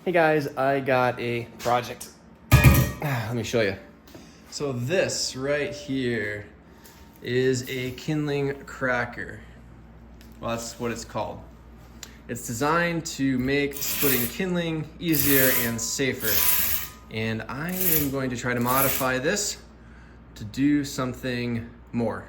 Hey guys, I got a project. Let me show you. So this right here is a Kindling Cracker. Well, that's what it's called. It's designed to make splitting kindling easier and safer. And I am going to try to modify this to do something more.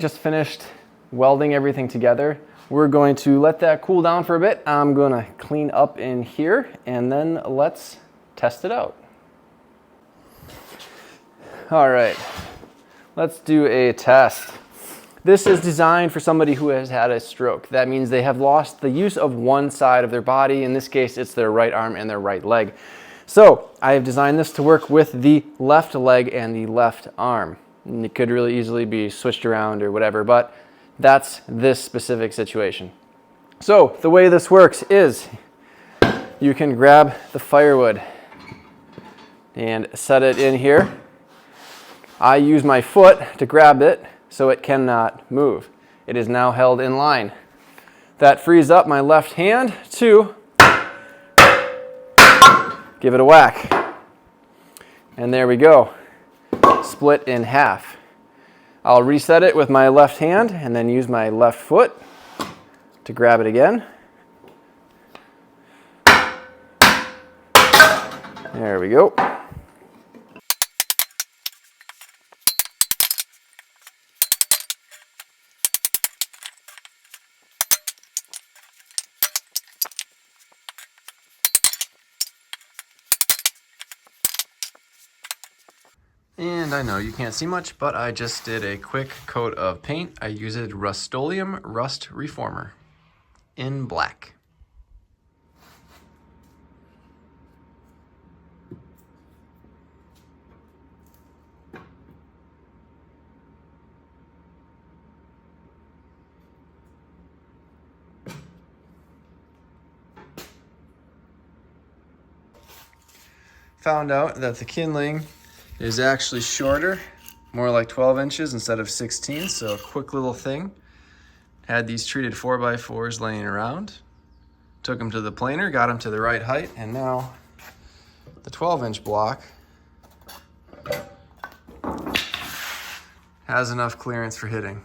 just finished welding everything together. We're going to let that cool down for a bit. I'm gonna clean up in here and then let's test it out. All right, let's do a test. This is designed for somebody who has had a stroke. That means they have lost the use of one side of their body. In this case, it's their right arm and their right leg. So I have designed this to work with the left leg and the left arm. And it could really easily be switched around or whatever, but that's this specific situation. So the way this works is you can grab the firewood and set it in here. I use my foot to grab it so it cannot move. It is now held in line. That frees up my left hand to give it a whack. And there we go, split in half. I'll reset it with my left hand and then use my left foot to grab it again. There we go. And I know you can't see much, but I just did a quick coat of paint. I used Rust-Oleum Rust Reformer in black. Found out that the kindling is actually shorter, more like 12 inches instead of 16, so a quick little thing. Had these treated 4x4s laying around, took them to the planer, got them to the right height, and now the 12-inch block has enough clearance for hitting.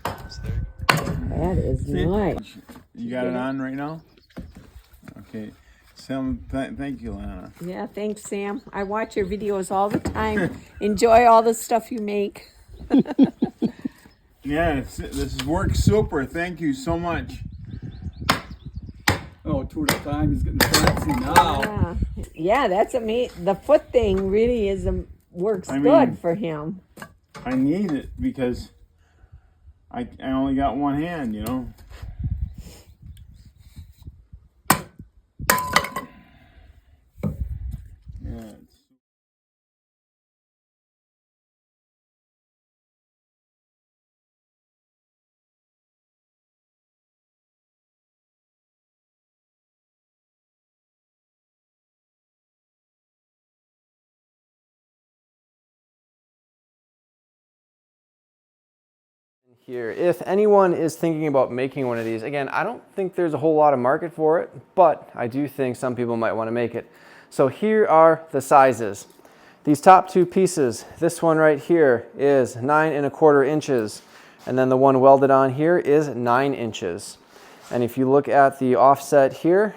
So that is nice. You got it on right now? Okay. Sam, thank you, Lana. Yeah, thanks, Sam. I watch your videos all the time. Enjoy all the stuff you make. Yeah, this works super. Thank you so much. Oh, two at a time. He's getting fancy now. Yeah, that's amazing. The foot thing really is works good for him. I need it because I only got one hand, you know. here, if anyone is thinking about making one of these, again, I don't think there's a whole lot of market for it, but I do think some people might want to make it. So here are the sizes. These top two pieces, this one right here is 9¼ inches, and then the one welded on here is 9 inches. And if you look at the offset here,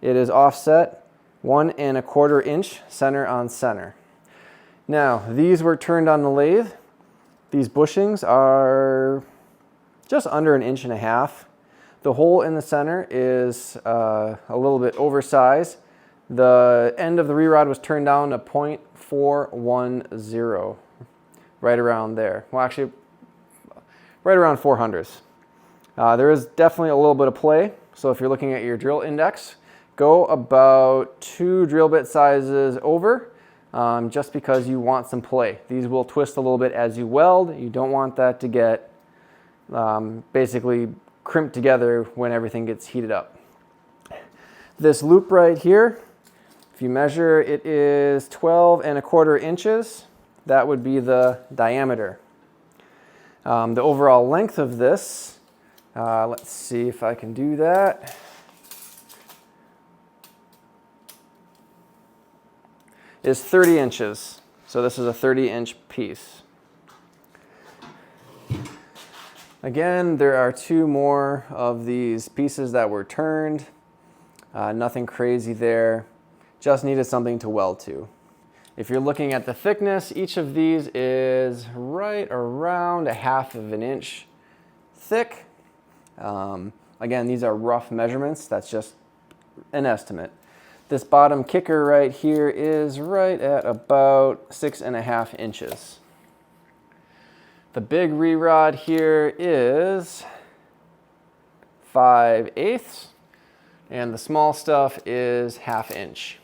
it is offset 1¼ inch center on center. Now, these were turned on the lathe. These bushings are just under 1.5 inches. The hole in the center is a little bit oversized. The end of the re-rod was turned down to 0.410, right around there. Well, actually, right around 400ths. There is definitely a little bit of play. So if you're looking at your drill index, go about 2 drill bit sizes over. Just because you want some play. These will twist a little bit as you weld. You don't want that to get basically crimped together when everything gets heated up. This loop right here, if you measure, it is 12¼ inches. That would be the diameter. The overall length of this, let's see if I can do that. Is 30 inches. So this is a 30-inch piece. Again, there are 2 more of these pieces that were turned. Nothing crazy there. Just needed something to weld to. If you're looking at the thickness, each of these is right around 1/2 of an inch thick. Again, these are rough measurements. That's just an estimate. This bottom kicker right here is right at about 6.5 inches. The big re-rod here is 5/8, and the small stuff is 1/2 inch.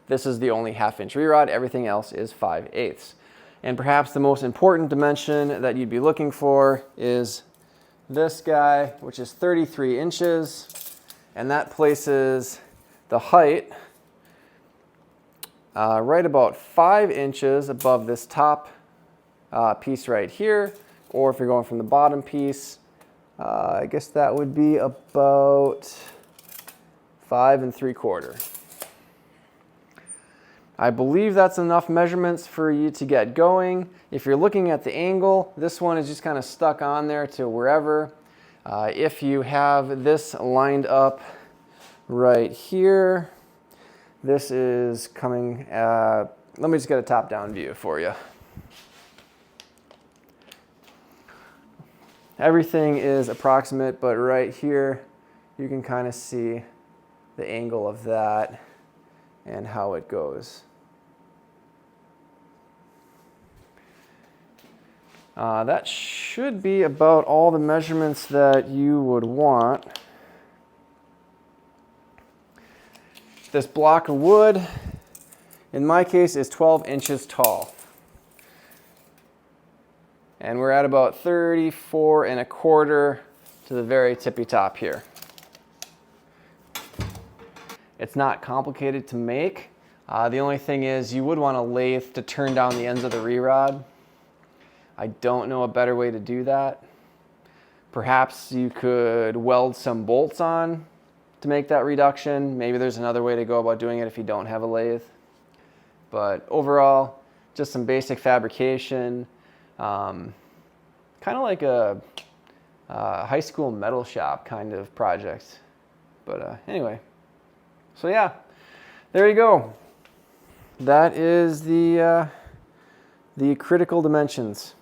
This is the only 1/2 inch re-rod. Everything else is 5/8. And perhaps the most important dimension that you'd be looking for is this guy, which is 33 inches, and that places the height right about 5 inches above this top piece right here, or if you're going from the bottom piece, I guess that would be about 5 3/4. I believe that's enough measurements for you to get going. If you're looking at the angle, this one is just kind of stuck on there to wherever. If you have this lined up right here, this is coming, let me just get a top-down view for you. Everything is approximate, but right here, you can kind of see the angle of that and how it goes. That should be about all the measurements that you would want. This block of wood, in my case, is 12 inches tall. And we're at about 34 1/4 to the very tippy top here. It's not complicated to make. The only thing is you would want a lathe to turn down the ends of the re-rod. I don't know a better way to do that. Perhaps you could weld some bolts on to make that reduction. Maybe there's another way to go about doing it if you don't have a lathe. But overall, just some basic fabrication. Kind of like a high school metal shop kind of project. But anyway, so yeah, there you go. That is the critical dimensions.